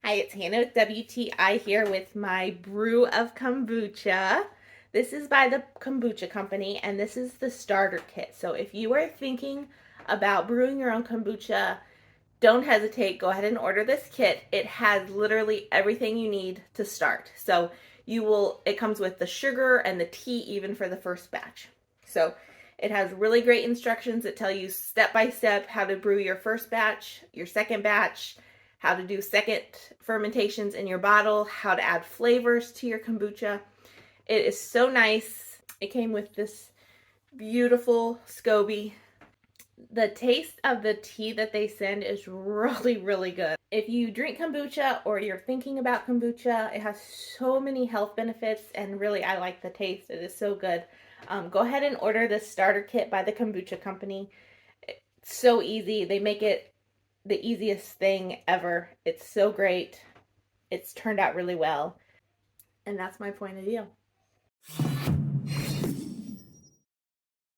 Hi, it's Hannah with WTI here with my brew of kombucha. This is by the Kombucha Company, and this is the starter kit. So if you are thinking about brewing your own kombucha, don't hesitate. Go ahead and order this kit. It has literally everything you need to start. So it comes with the sugar and the tea even for the first batch. So it has really great instructions that tell you step by step how to brew your first batch, your second batch, how to do second fermentations in your bottle, how to add flavors to your kombucha. It is so nice. It came with this beautiful scoby. The taste of the tea that they send is really, really good. If you drink kombucha or you're thinking about kombucha, it has so many health benefits, and really I like the taste. It is so good. Go ahead and order this starter kit by the Kombucha Company. It's so easy. They make it the easiest thing ever. It's so great. It's turned out really well. And that's my point of view.